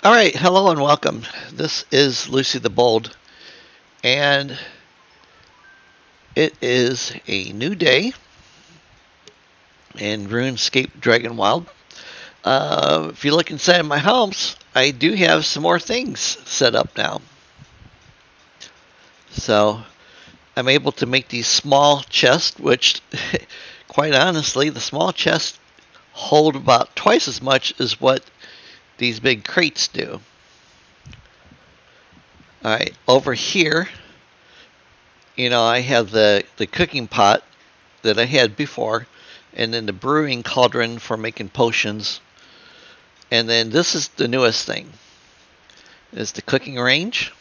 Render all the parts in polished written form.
Alright, hello and welcome. This is Lucy the Bold, and it is a new day in RuneScape Dragonwilds. If you look inside my house, I do have some more things set up now. So, I'm able to make these small chests, which, quite honestly, the small chests hold about twice as much as what these big crates do. Alright, over here, I have the cooking pot that I had before, and then the brewing cauldron for making potions. And then this is the newest thing. It's the cooking range,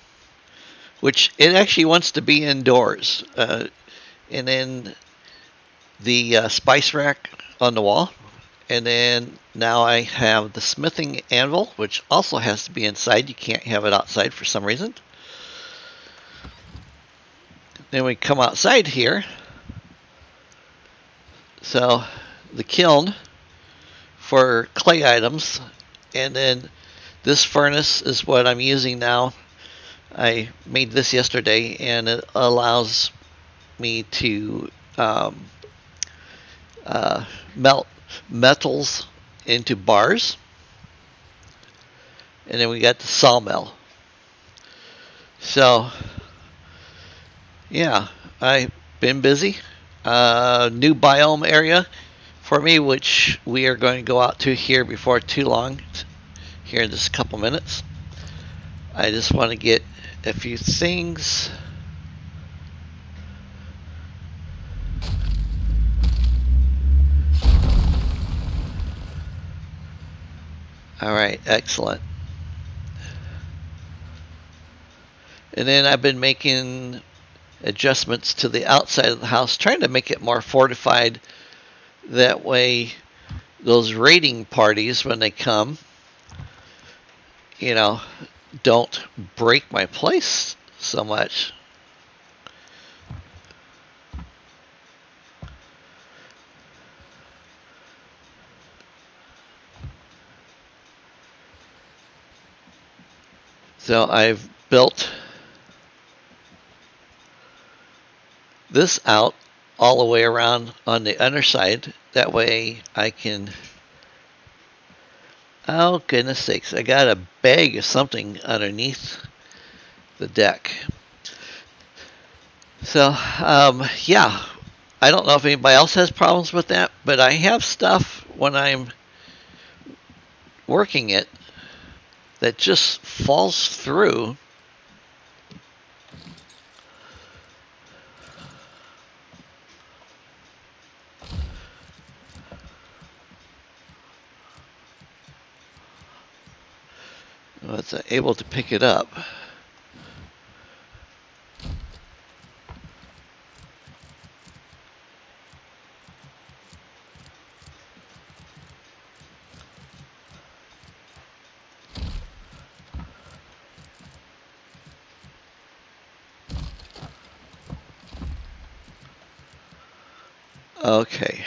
which it actually wants to be indoors. And then the spice rack on the wall. And then now I have the smithing anvil, which also has to be inside. You can't have it outside for some reason. Then we come outside here. So the kiln for clay items, and then this furnace is what I'm using now. I made this yesterday, and it allows me to melt metals into bars. And then we got the sawmill. So yeah, I've been busy. New biome area for me, which we are going to go out to here before too long, here in just a couple minutes. I just want to get a few things. Alright, excellent. And then I've been making adjustments to the outside of the house, trying to make it more fortified. That way, those raiding parties, when they come, don't break my place so much. So I've built this out all the way around on the underside. That way I can... Oh, goodness sakes. I got a bag of something underneath the deck. So, yeah. I don't know if anybody else has problems with that, but I have stuff when I'm working it that just falls through. It's able to pick it up. Okay.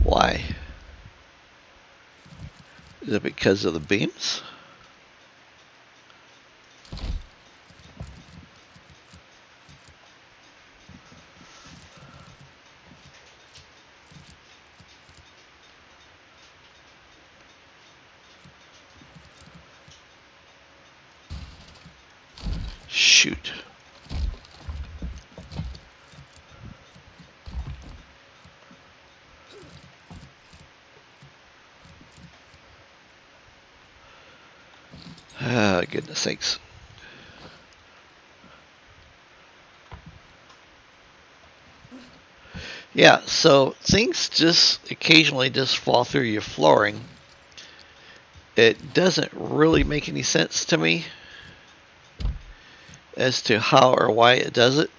Why? Is it because of the beams? Shoot. Ah, goodness sakes. Yeah, so things just occasionally just fall through your flooring. It doesn't really make any sense to me as to how or why it does it.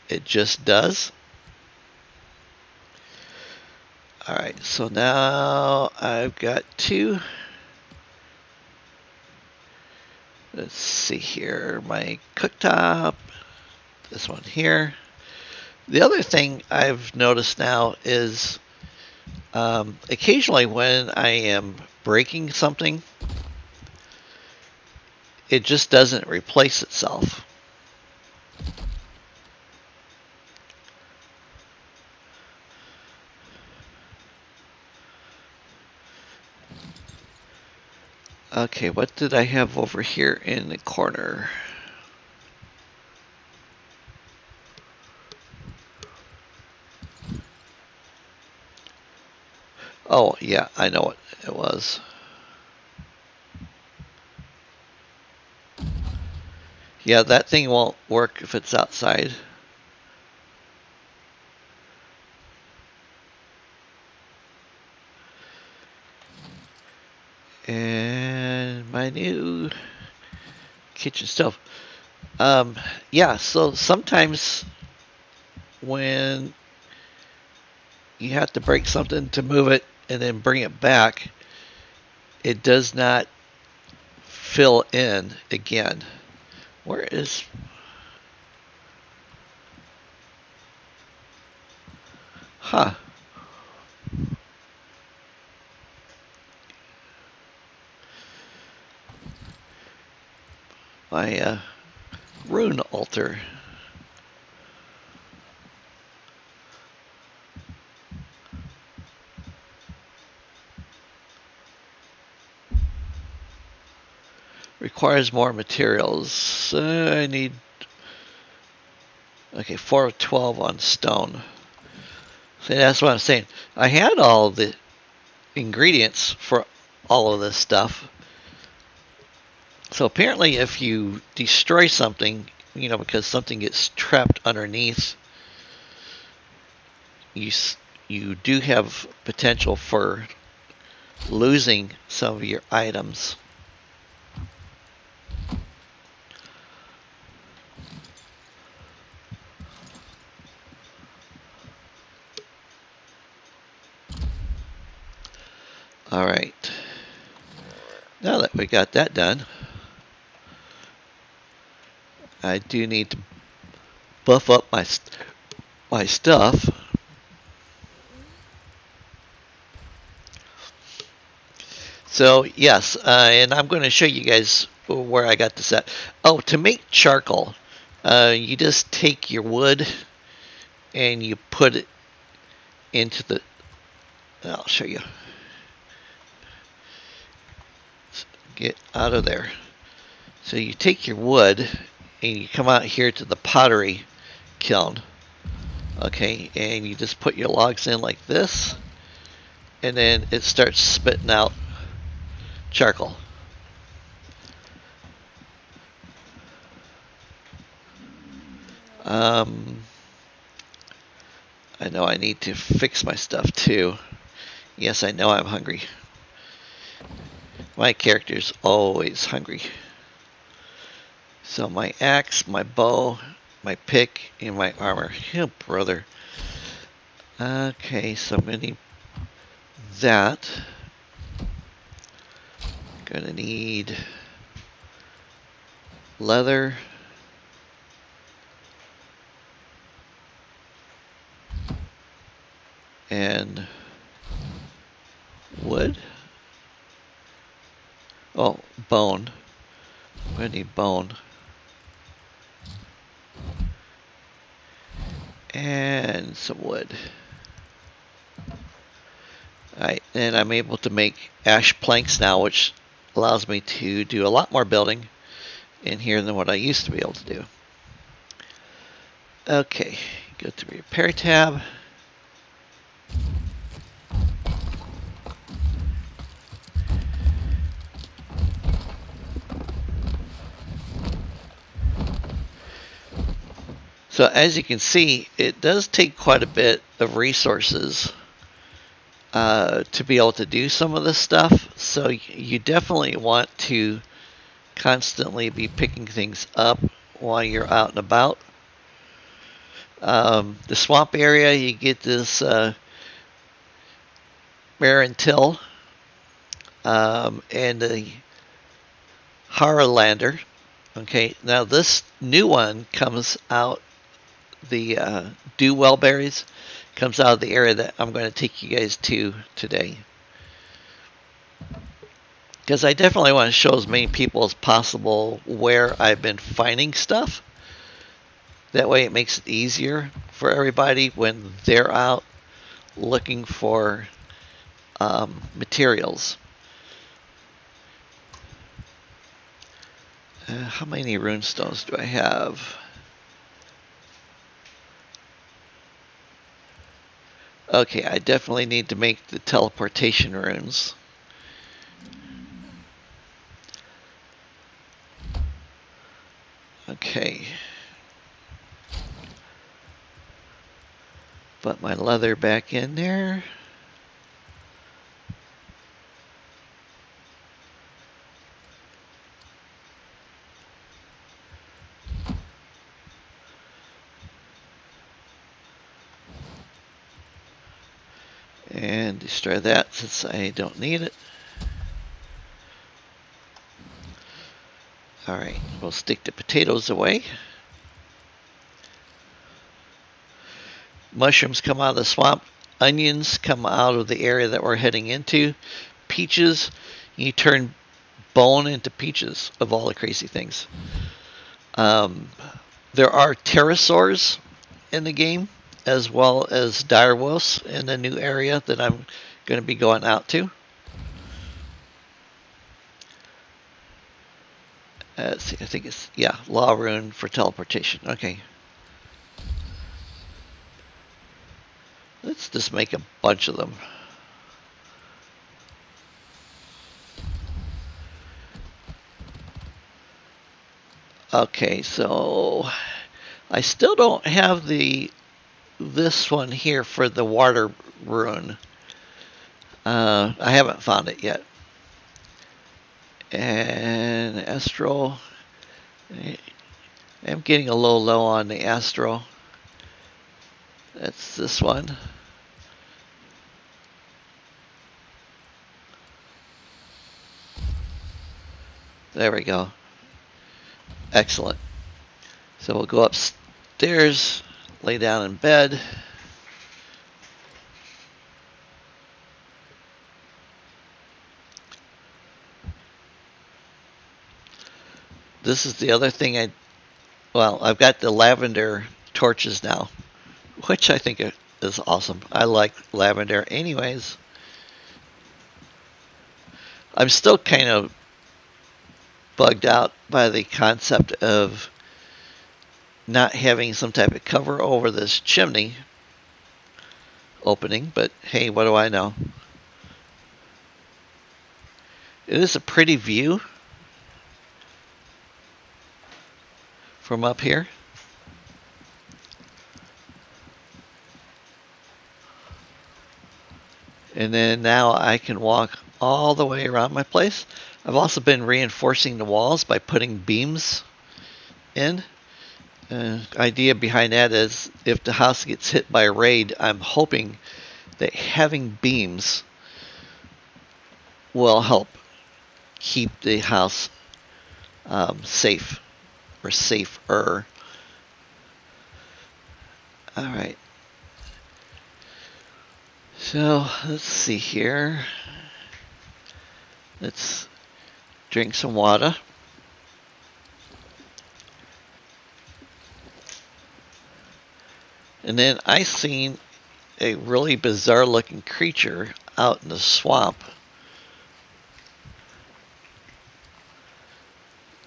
it just does. Alright, so now I've got two. Let's see here, my cooktop, this one here. The other thing I've noticed now is occasionally when I am breaking something, it just doesn't replace itself. Okay, what did I have over here in the corner? Oh, yeah, I know what it was. Yeah, that thing won't work if it's outside. And my new kitchen stove. Yeah, so sometimes when you have to break something to move it and then bring it back, it does not fill in again. Where is... Huh. My rune altar. Requires more materials. I need... Okay, 4 of 12 on stone. See, that's what I'm saying. I had all the ingredients for all of this stuff. So apparently if you destroy something, you know, because something gets trapped underneath, you do have potential for losing some of your items. All right. Now that we got that done, I do need to buff up my stuff. So yes, and I'm going to show you guys where I got this at. Oh, to make charcoal, you just take your wood and you put it into the... I'll show you. Get out of there. So you take your wood and you come out here to the pottery kiln. Okay, and you just put your logs in like this, and then it starts spitting out charcoal. I know I need to fix my stuff too. Yes, I know I'm hungry. My character's always hungry. So my axe, my bow, my pick, and my armor. Oh, brother. Okay, so I'm gonna need that. Gonna need leather. And wood. Oh, bone. I'm gonna need bone. And some wood. Alright, and I'm able to make ash planks now, which allows me to do a lot more building in here than what I used to be able to do. Okay, go to the repair tab. So as you can see, it does take quite a bit of resources to be able to do some of this stuff. So you definitely want to constantly be picking things up while you're out and about. The swamp area, you get this Marin Till and the Harlander. Okay, now this new one comes out, the Dew Wellberries comes out of the area that I'm going to take you guys to today. Because I definitely want to show as many people as possible where I've been finding stuff. That way it makes it easier for everybody when they're out looking for materials. How many rune stones do I have? Okay, I definitely need to make the teleportation runes. Okay. Put my leather back in there. And destroy that since I don't need it. Alright, we'll stick the potatoes away. Mushrooms come out of the swamp. Onions come out of the area that we're heading into. Peaches, you turn bone into peaches, of all the crazy things. There are pterosaurs in the game, as well as direwolves in the new area that I'm going to be going out to. Let's see, I think it's, yeah, Law Rune for teleportation. Okay. Let's just make a bunch of them. Okay, so I still don't have this one here for the water rune. I haven't found it yet. And Astro, I'm getting a little low on the Astro. That's this one. There we go. Excellent. So we'll go upstairs, lay down in bed. This is the other thing I've got the lavender torches now, which I think is awesome. I like lavender anyways. I'm still kind of bugged out by the concept of not having some type of cover over this chimney opening, but hey, what do I know? It is a pretty view from up here. And then now I can walk all the way around my place. I've also been reinforcing the walls by putting beams in. Idea behind that is if the house gets hit by a raid, I'm hoping that having beams will help keep the house safe or safer. Alright. So let's see here. Let's drink some water. And then I seen a really bizarre looking creature out in the swamp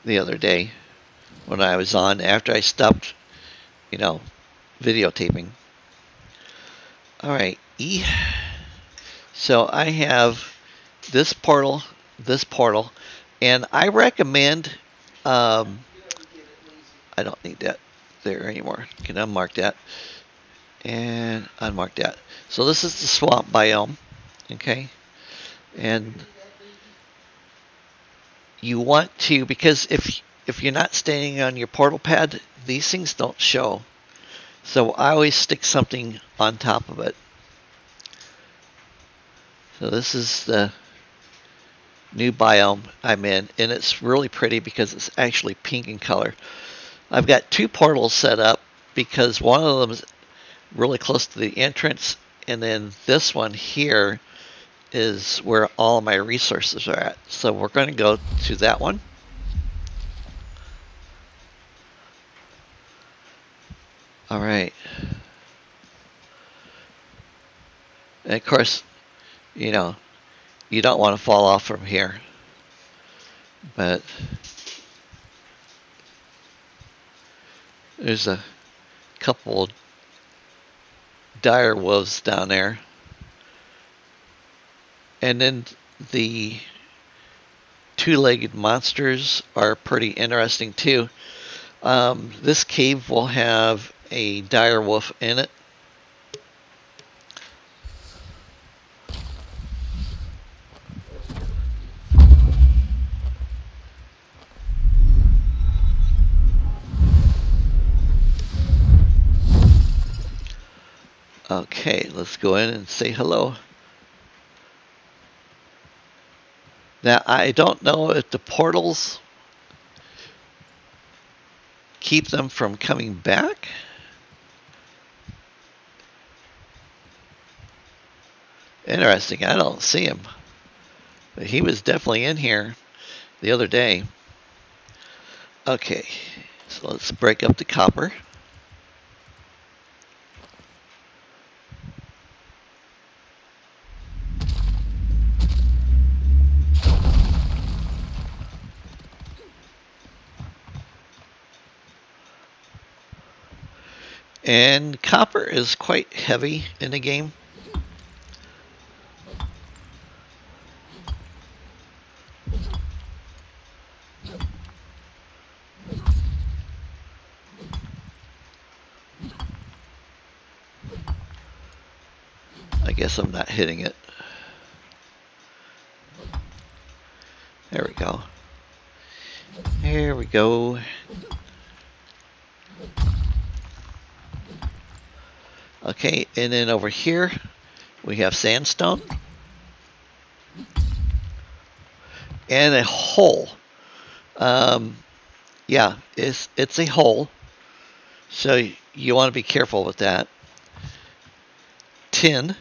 the other day when I was on, after I stopped, videotaping. Alright, so I have this portal, and I recommend, I don't need that there anymore. I can unmark that and unmark that. So this is the swamp biome, okay? And you want to, because if you're not standing on your portal pad, these things don't show. So I always stick something on top of it. So this is the new biome I'm in, and it's really pretty because it's actually pink in color. I've got 2 portals set up because one of them is really close to the entrance, and then this one here is where all my resources are at. So we're going to go to that one. All right. And of course, you know, you don't want to fall off from here. But there's a couple dire wolves down there. And then the 2-legged monsters are pretty interesting too. This cave will have a dire wolf in it. Okay, let's go in and say hello. Now, I don't know if the portals keep them from coming back. Interesting, I don't see him. But he was definitely in here the other day. Okay, so let's break up the copper. And copper is quite heavy in the game. I guess I'm not hitting it. There we go. There we go. Okay, and then over here we have sandstone and a hole. Yeah, it's a hole, so you want to be careful with that. Tin.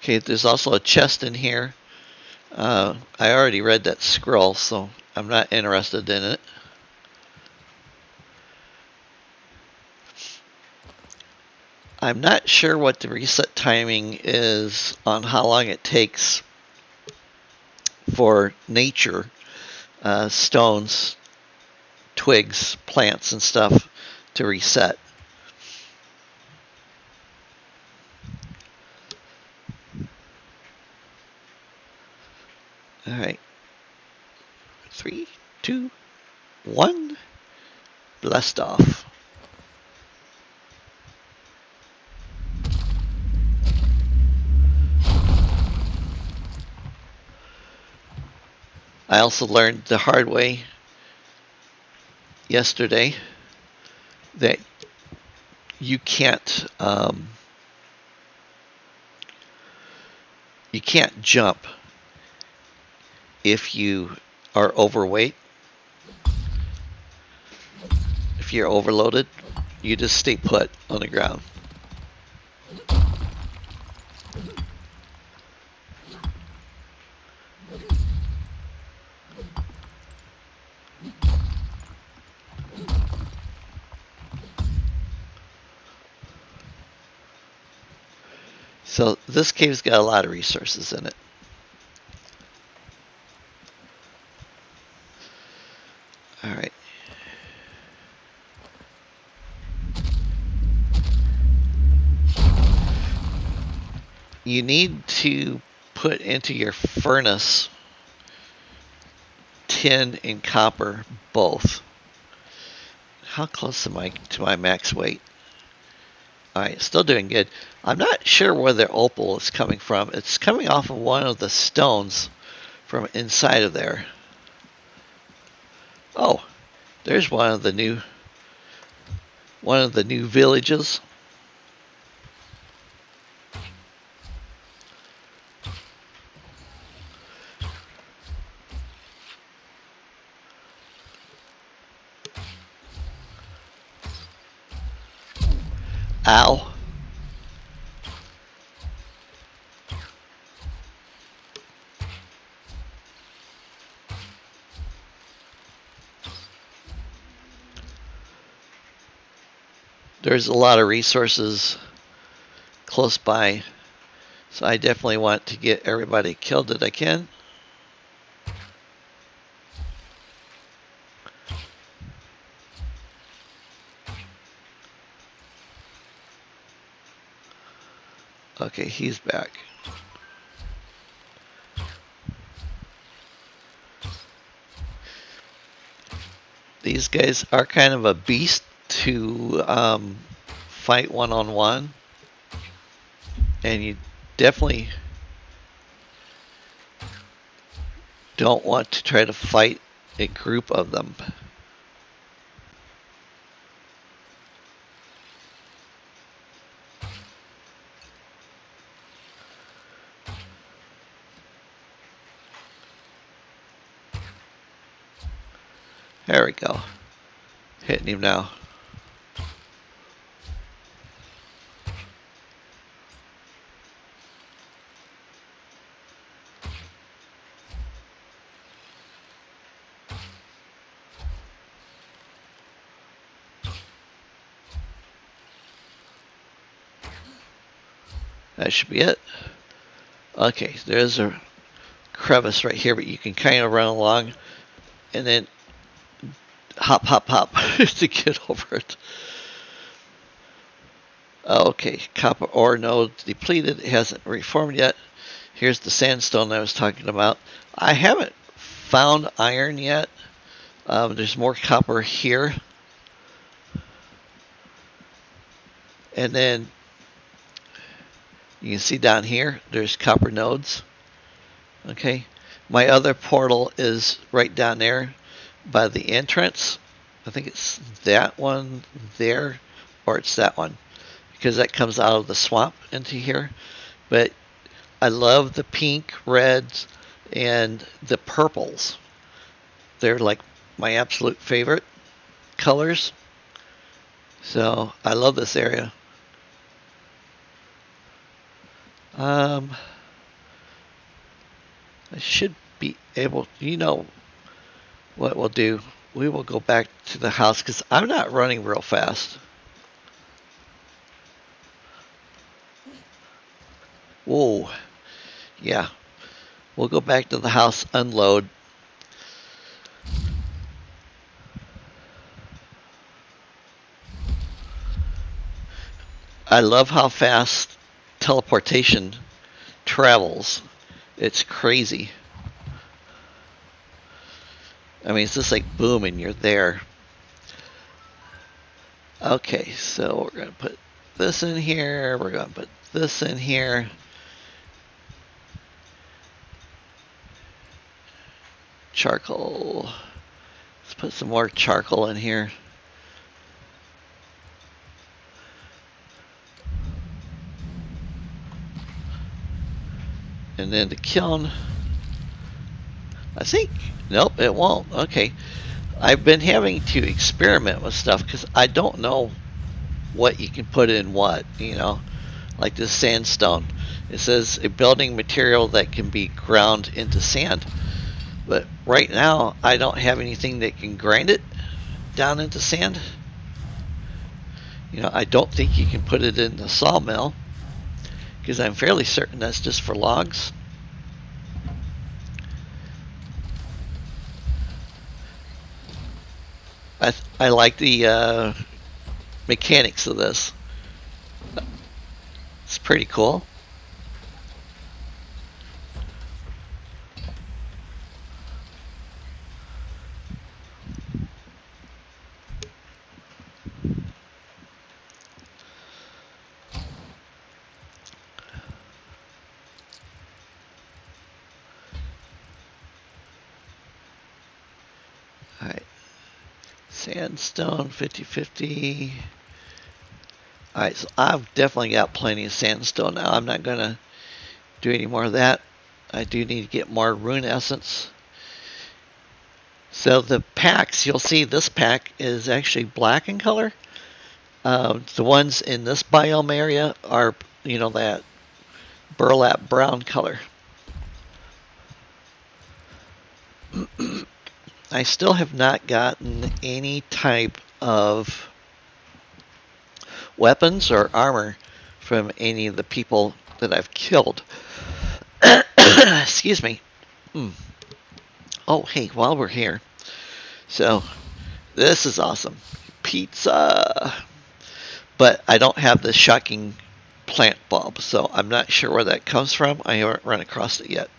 Okay, there's also a chest in here. I already read that scroll, so I'm not interested in it. I'm not sure what the reset timing is on how long it takes for nature, stones, twigs, plants, and stuff to reset. All right. 3, 2, 1. Blast off. I also learned the hard way yesterday that you can't jump if you are overweight. If you're overloaded, you just stay put on the ground. So this cave's got a lot of resources in it. All right. You need to put into your furnace tin and copper both. How close am I to my max weight? Alright, still doing good. I'm not sure where the opal is coming from. It's coming off of one of the stones from inside of there. Oh, there's one of the new villages. Ow. There's a lot of resources close by, so I definitely want to get everybody killed that I can. Okay, he's back. These guys are kind of a beast to fight one-on-one, and you definitely don't want to try to fight a group of them. There we go. Hitting him now. That should be it. Okay, there's a crevice right here, but you can kind of run along and then hop, hop, hop to get over it. Okay, copper ore node depleted. It hasn't reformed yet. Here's the sandstone I was talking about. I haven't found iron yet. There's more copper here. And then you can see down here, there's copper nodes. Okay. My other portal is right down there by the entrance. I think it's that one there, or it's that one, because that comes out of the swamp into here. But I love the pink, reds, and the purples. They're like my absolute favorite colors. So I love this area. I should be able, you know what we'll do? We will go back to the house because I'm not running real fast. Whoa. Yeah. We'll go back to the house, unload. I love how fast teleportation travels. It's crazy. I mean, it's just like boom and you're there. Okay, so we're going to put this in here. We're going to put this in here. Charcoal. Let's put some more charcoal in here. And then the kiln. I think, nope, it won't. Okay. I've been having to experiment with stuff because I don't know what you can put in what, you know, like this sandstone. It says a building material that can be ground into sand. But right now, I don't have anything that can grind it down into sand. You know, I don't think you can put it in the sawmill because I'm fairly certain that's just for logs. I like the mechanics of this. It's pretty cool. Sandstone 50-50. Alright, so I've definitely got plenty of sandstone now. I'm not going to do any more of that. I do need to get more rune essence. So the packs, you'll see this pack is actually black in color. The ones in this biome area are, that burlap brown color. I still have not gotten any type of weapons or armor from any of the people that I've killed. Excuse me. Oh, hey, while we're here. So, this is awesome. Pizza! But I don't have the shocking plant bulb, so I'm not sure where that comes from. I haven't run across it yet.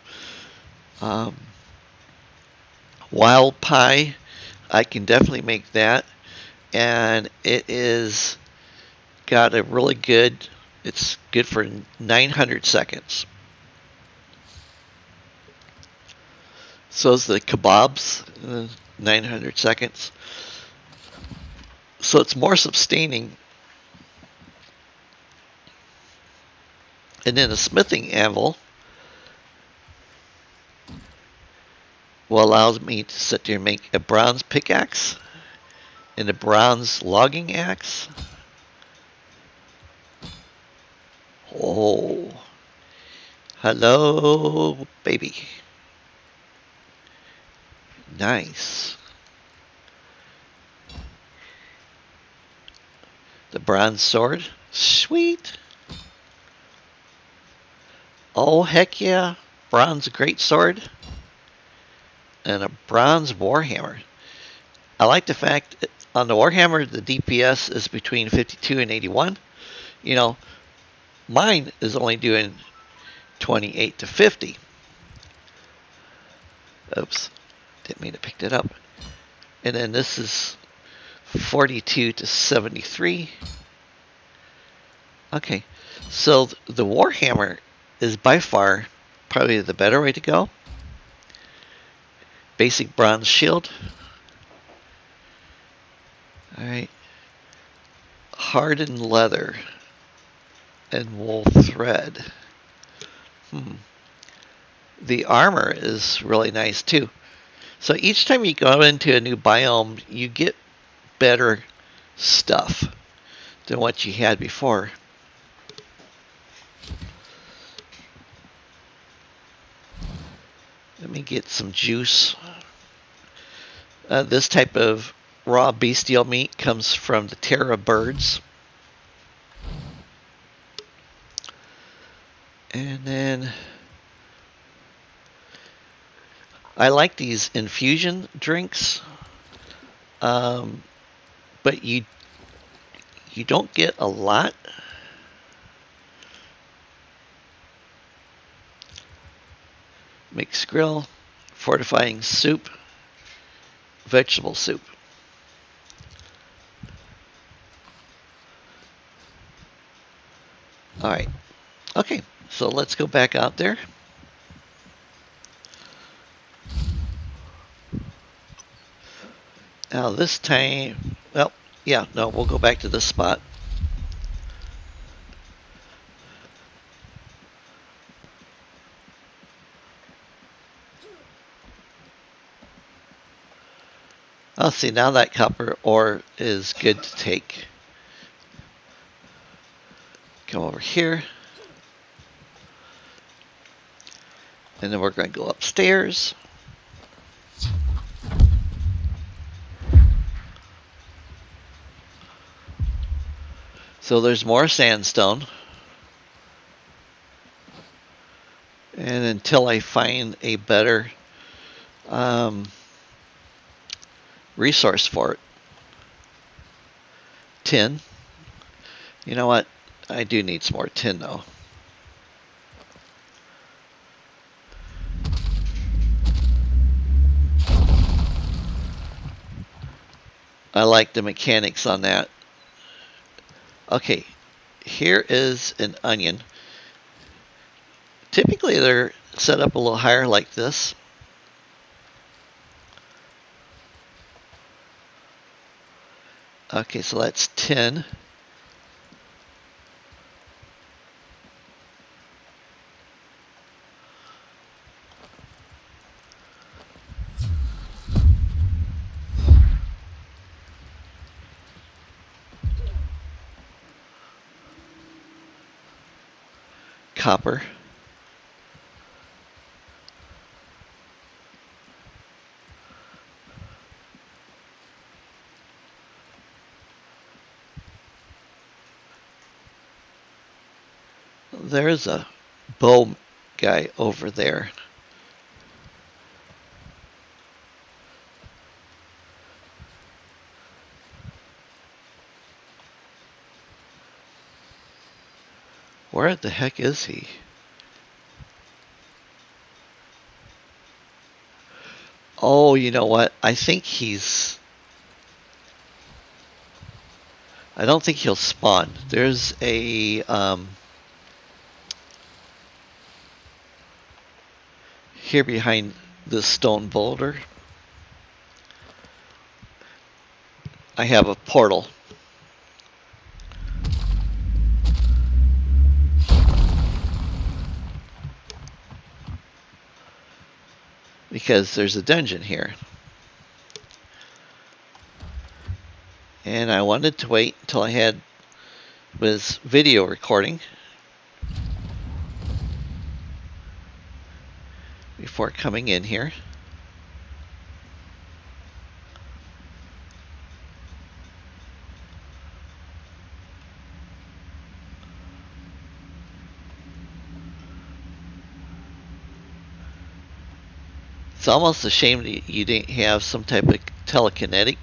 Wild pie, I can definitely make that. And it is got a really good, it's good for 900 seconds. So is the kebabs, 900 seconds. So it's more sustaining. And then a smithing anvil will allow me to sit there and make a bronze pickaxe and a bronze logging axe. Oh, hello, baby. Nice. The bronze sword. Sweet. Oh, heck yeah. Bronze greatsword. And a bronze warhammer. I like the fact that on the warhammer, the DPS is between 52 and 81. Mine is only doing 28 to 50. Oops. Didn't mean to pick that up. And then this is 42 to 73. Okay. So the warhammer is by far probably the better way to go. Basic bronze shield. Alright. Hardened leather and wool thread. The armor is really nice too. So each time you go into a new biome, you get better stuff than what you had before. Let me get some juice. This type of raw bestial meat comes from the Terra birds. And then I like these infusion drinks, but you don't get a lot. Mixed grill, fortifying soup, vegetable soup. All right. Okay, so let's go back out there. Now this time, well, yeah, no, we'll go back to this spot. Oh, see, now that copper ore is good to take. Come over here. And then we're going to go upstairs. So there's more sandstone. And until I find a better resource for it. Tin. You know what? I do need some more tin though. I like the mechanics on that. Okay, here is an onion. Typically they're set up a little higher like this. Okay, so that's 10. Copper. There's a bow guy over there. Where the heck is he? Oh, you know what? I don't think he'll spawn. There's a, here behind this stone boulder, I have a portal. Because there's a dungeon here. And I wanted to wait until I was video recording before coming in here. It's almost a shame that you didn't have some type of telekinetic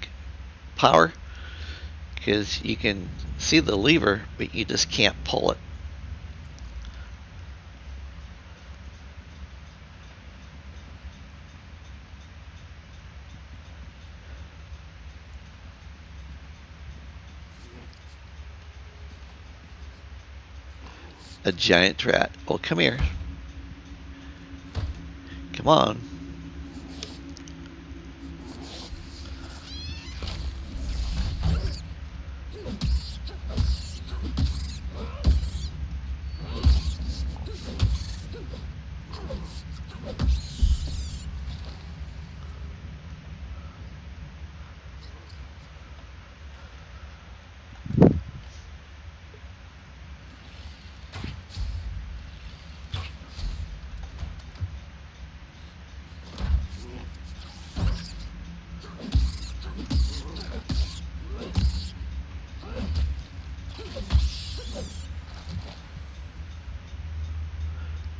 power, because you can see the lever, but you just can't pull it. A giant rat. Oh, come here. Come on.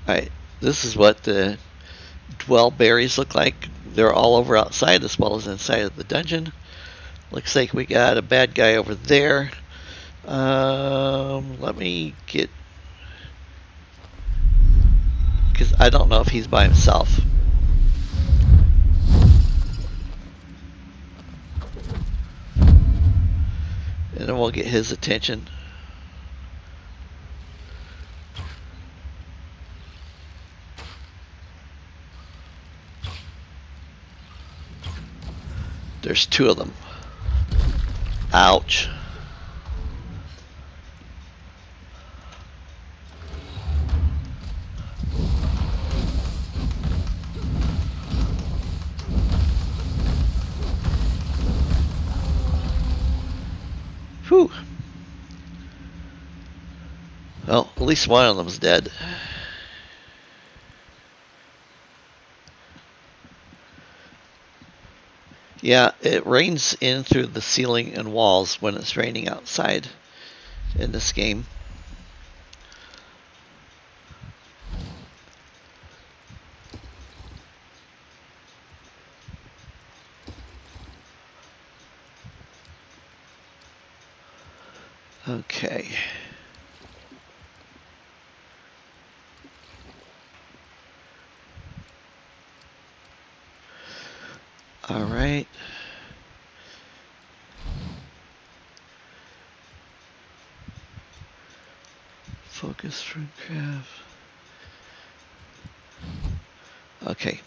Alright, this is what the dwell berries look like. They're all over outside as well as inside of the dungeon. Looks like we got a bad guy over there. Let me get... because I don't know if he's by himself. And then we'll get his attention. There's two of them. Ouch. Whew. Well, at least one of them's dead. Yeah, it rains in through the ceiling and walls when it's raining outside in this game. Okay. All right. Focus RuneScape. Okay.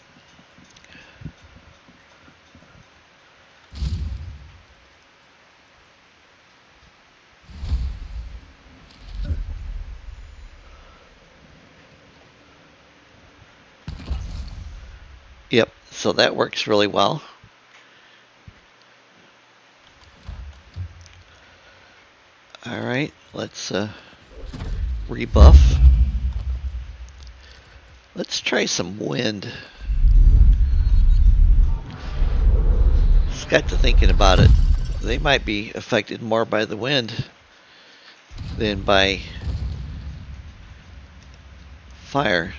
Yep, so that works really well. Alright, let's rebuff. Let's try some wind. Just got to thinking about it. They might be affected more by the wind than by fire.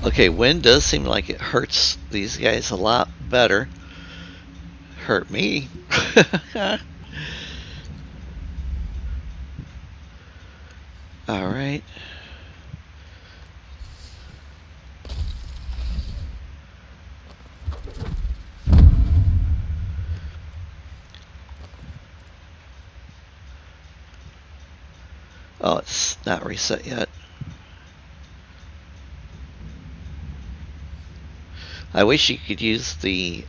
Okay, wind does seem like it hurts these guys a lot better. Hurt me. Alright. Oh, it's not reset yet. I wish you could use the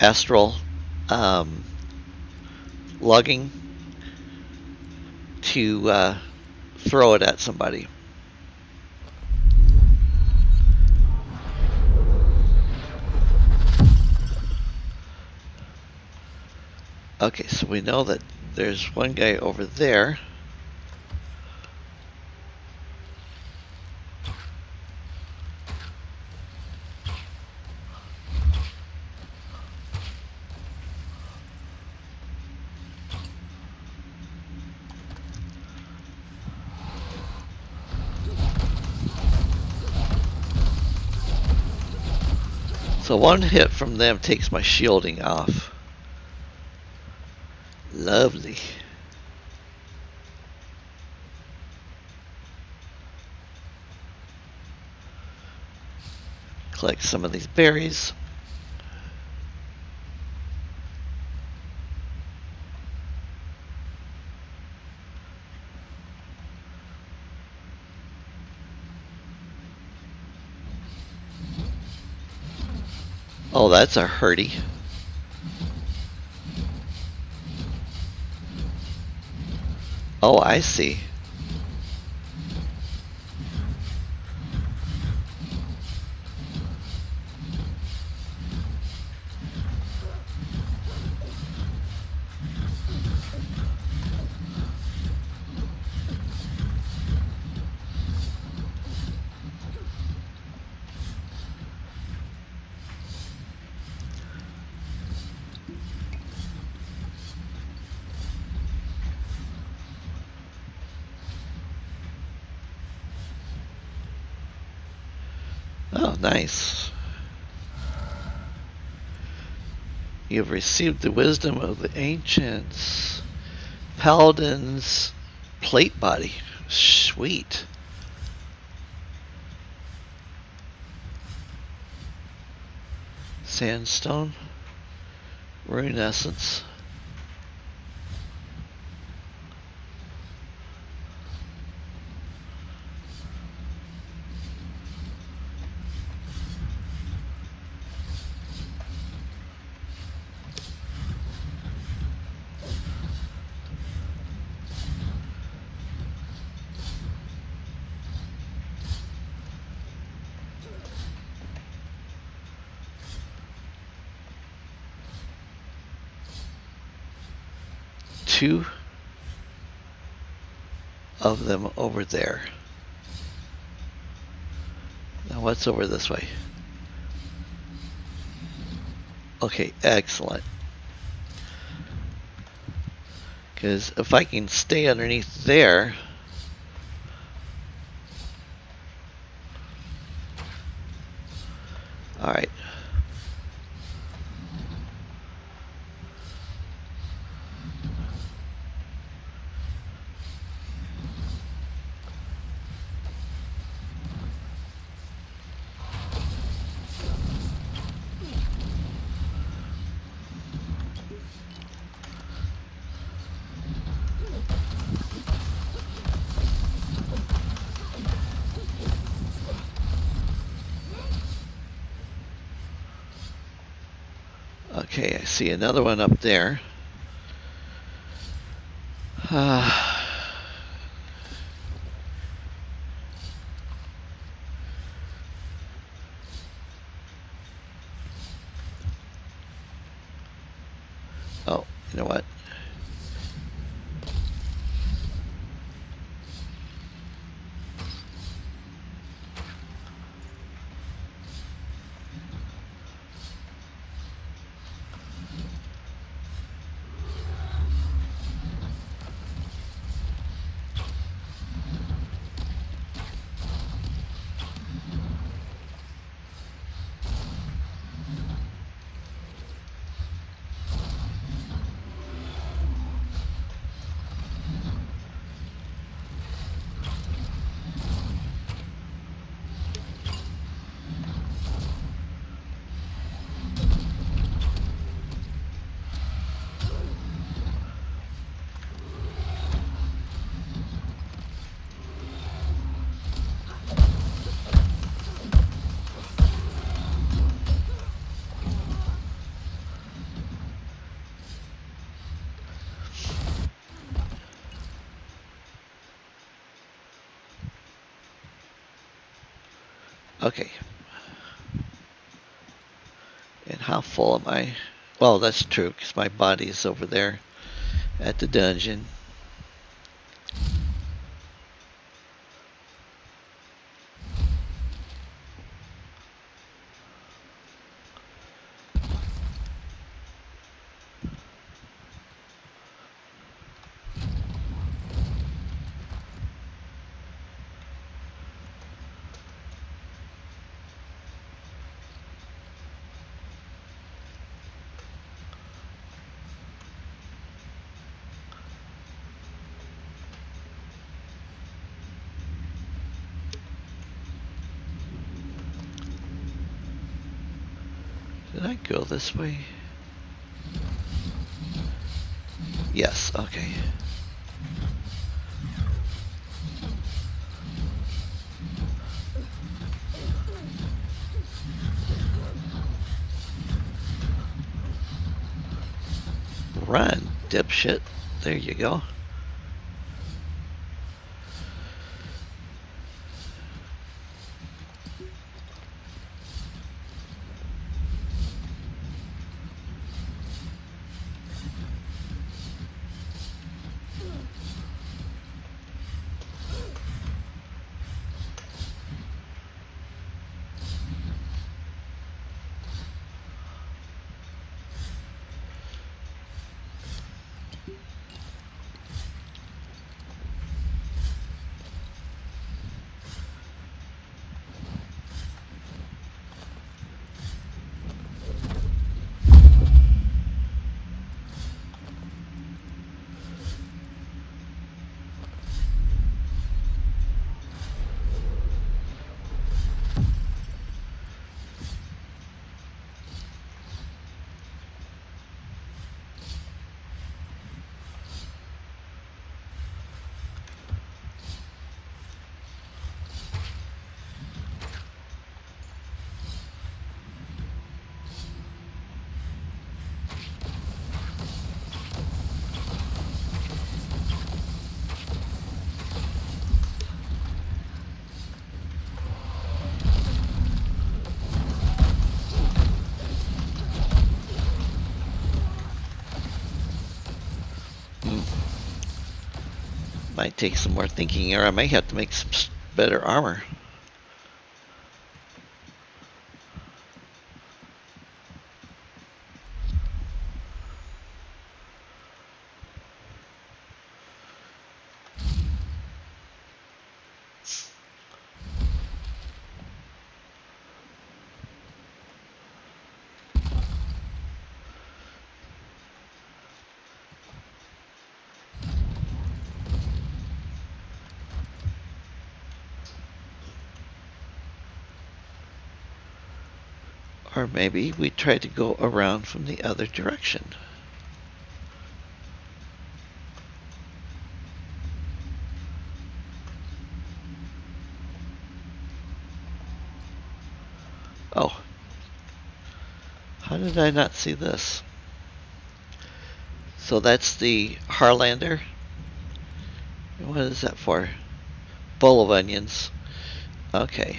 astral logging to throw it at somebody. Okay, so we know that there's one guy over there. So one hit from them takes my shielding off. Lovely. Collect some of these berries. Oh, that's a hurdy. Oh, I see. Oh, nice. You have received the wisdom of the ancients. Paladin's plate body. Sweet. Sandstone. Rune essence. Two of them over there. Now what's over this way? Okay, excellent. Because if I can stay underneath there, all right. Okay, I see another one up there. Oh, you know what? Okay. And how full am I? Well, that's true, because my body is over there at the dungeon. Did I go this way? Yes, okay. Run, dipshit. There you go. Might take some more thinking, or I might have to make some better armor. Or maybe we try to go around from the other direction. Oh. How did I not see this? So that's the Harlander. What is that for? Bowl of onions. Okay.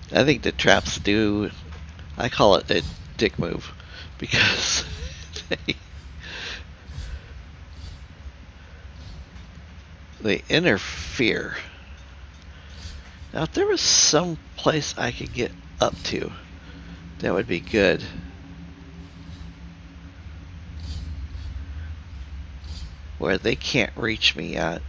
I think the traps do, I call it a dick move, because they interfere. Now if there was some place I could get up to, that would be good. Where they can't reach me yet.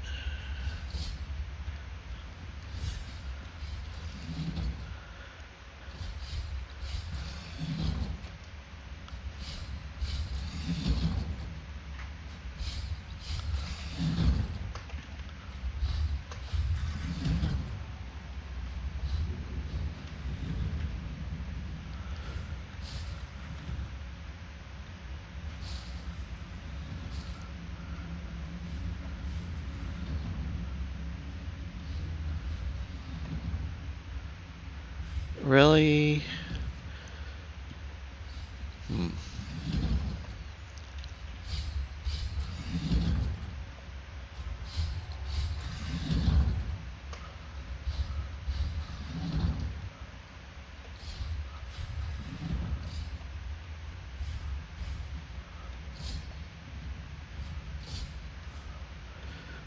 Really?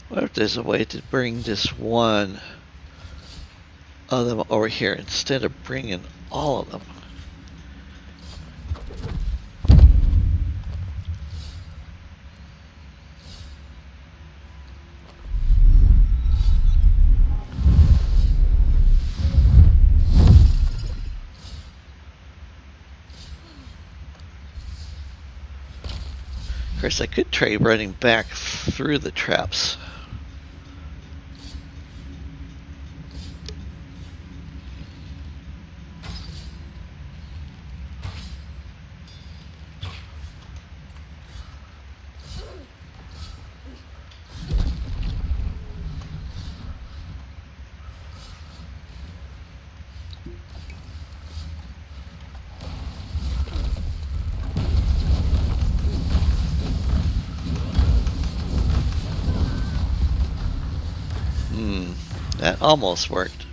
What if there's a way to bring this one of them over here instead of bringing all of them? Of course, I could try running back through the traps. That almost worked.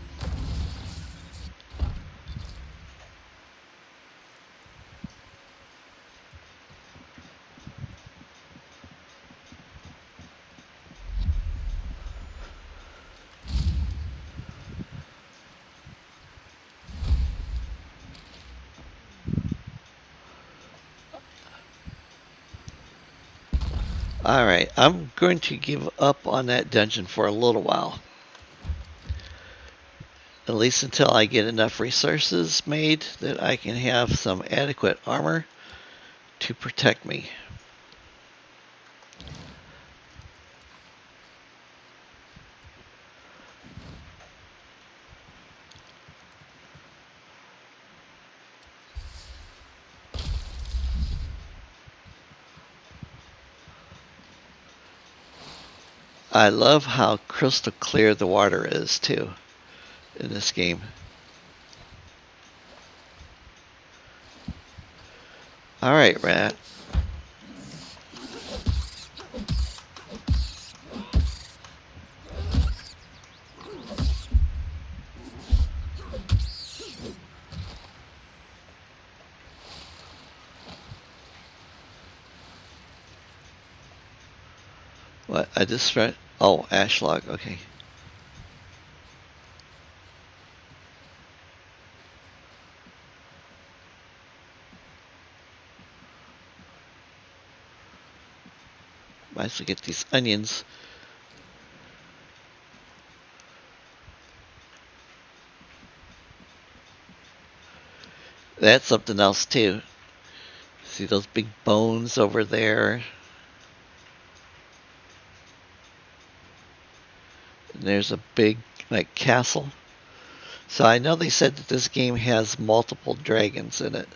Alright, I'm going to give up on that dungeon for a little while. At least until I get enough resources made that I can have some adequate armor to protect me. I love how crystal clear the water is too in this game. Alright, rat. What? I just read. Oh, ash log. Okay. Might as well get these onions. That's something else too. See those big bones over there? And there's a big, like, castle. So I know they said that this game has multiple dragons in it.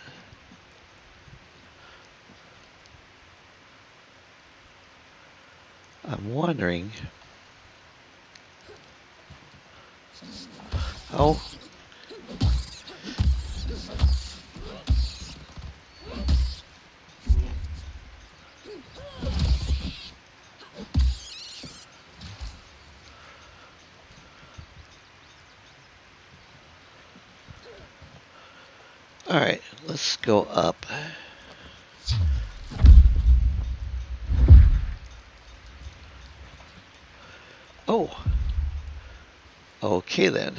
I'm wondering. Oh. Alright, let's go up. Oh. Okay then.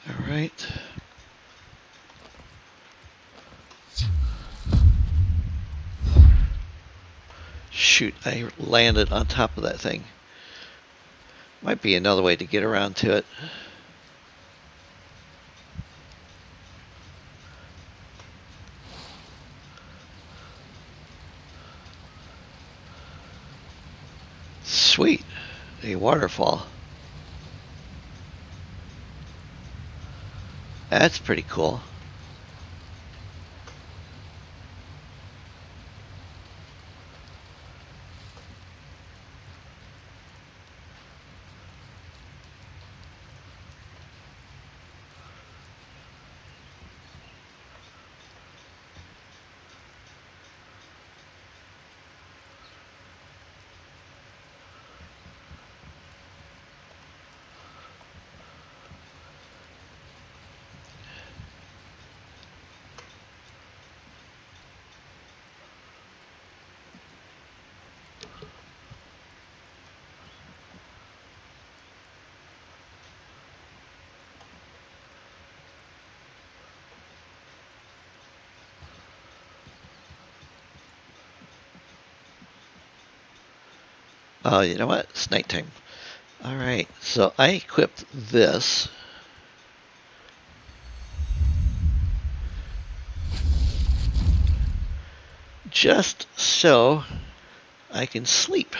Alright. Shoot, I landed on top of that thing. Might be another way to get around to it. Sweet, a waterfall. That's pretty cool. Oh, you know what? It's nighttime. Alright, so I equipped this. Just so I can sleep.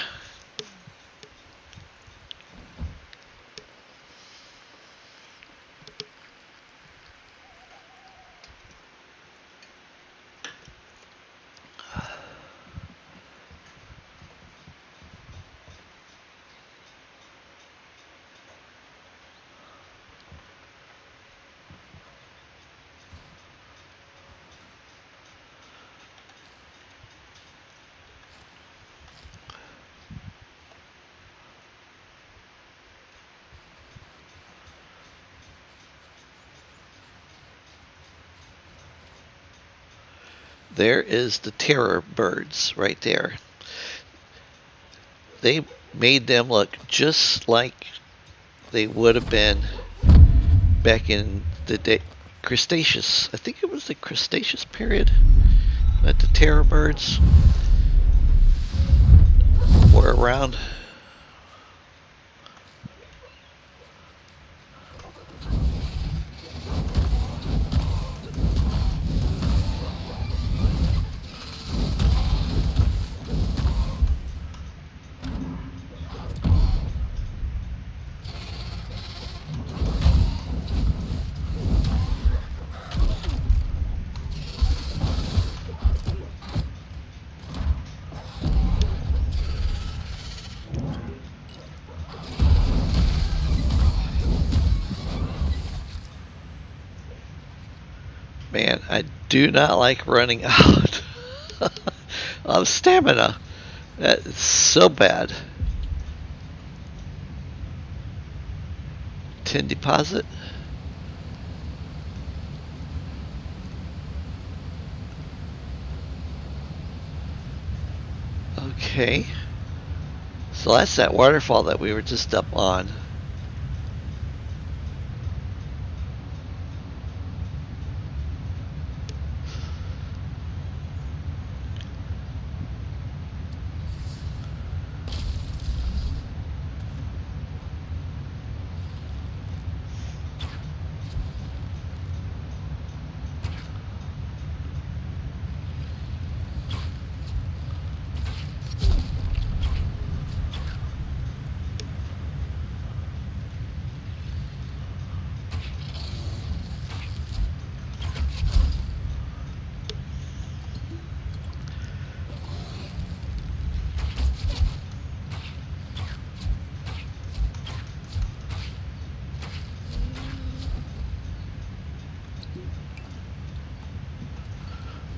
There is the terror birds right there. They made them look just like they would have been back in the day. Cretaceous. I think it was the Cretaceous period that the terror birds were around. Man, I do not like running out of stamina. That is so bad. Tin deposit. Okay. So that's that waterfall that we were just up on.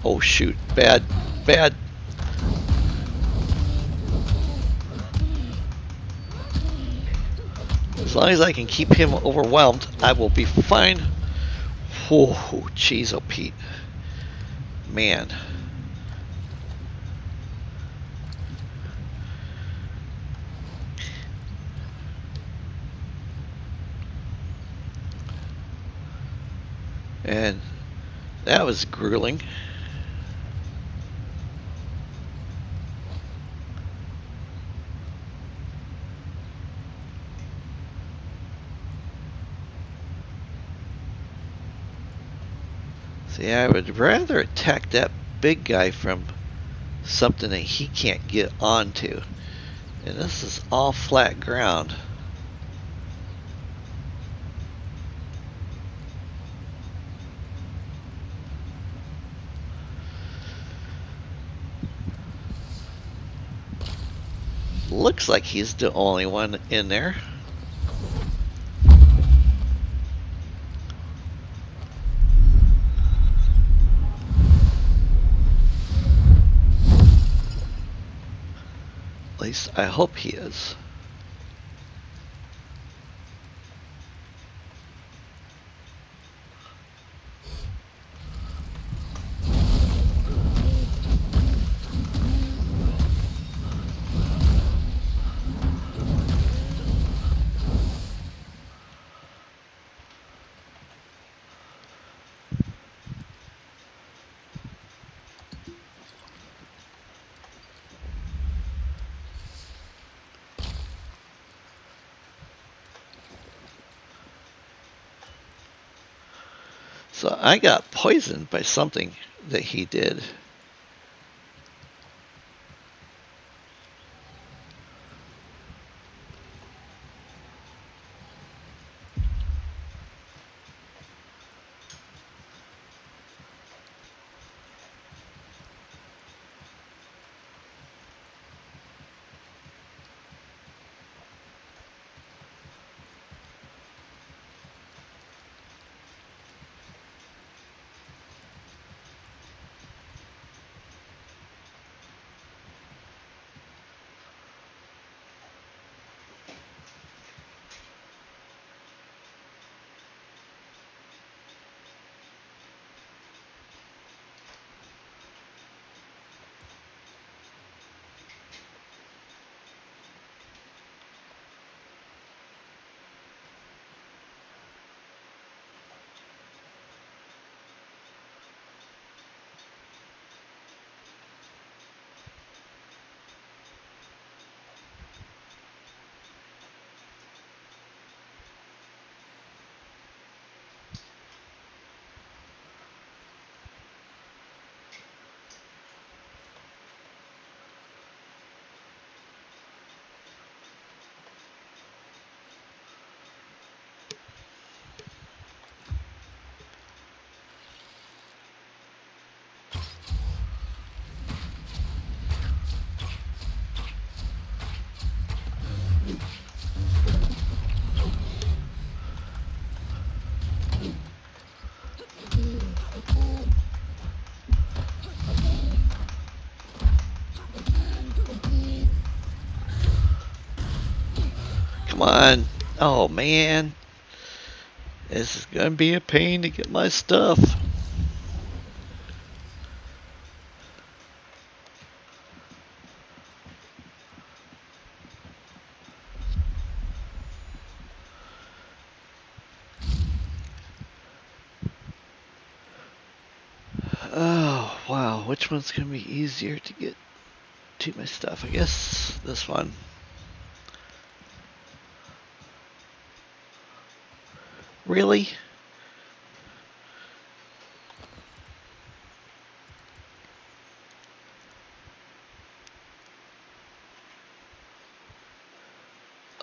Oh shoot, bad, bad. As long as I can keep him overwhelmed, I will be fine. Oh, jeez, oh Pete. Man. And that was grueling. See, I would rather attack that big guy from something that he can't get onto. And this is all flat ground. Looks like he's the only one in there. At least I hope he is. So I got poisoned by something that he did. Come on. Oh, man. This is going to be a pain to get my stuff. Oh, wow. Which one's going to be easier to get to my stuff? I guess this one. Really?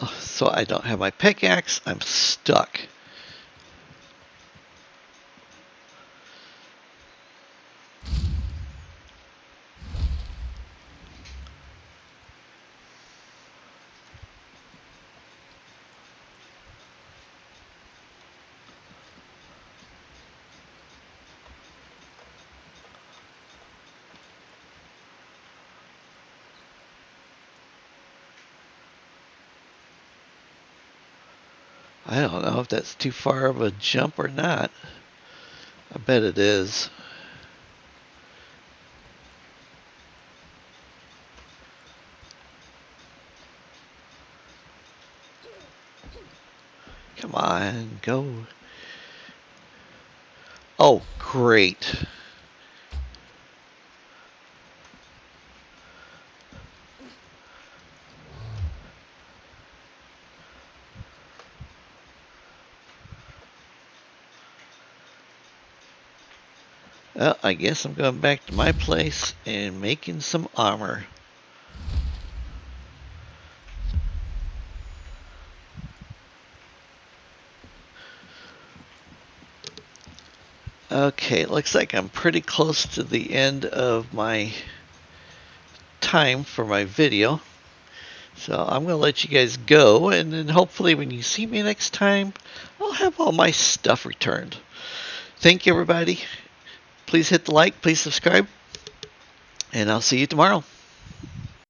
Oh, so I don't have my pickaxe. I'm stuck. I don't know if that's too far of a jump or not. I bet it is. Come on, go. Oh, great. Well, I guess I'm going back to my place and making some armor. Okay, looks like I'm pretty close to the end of my time for my video. So I'm going to let you guys go, and then hopefully when you see me next time, I'll have all my stuff returned. Thank you, everybody. Please hit the like, please subscribe, and I'll see you tomorrow.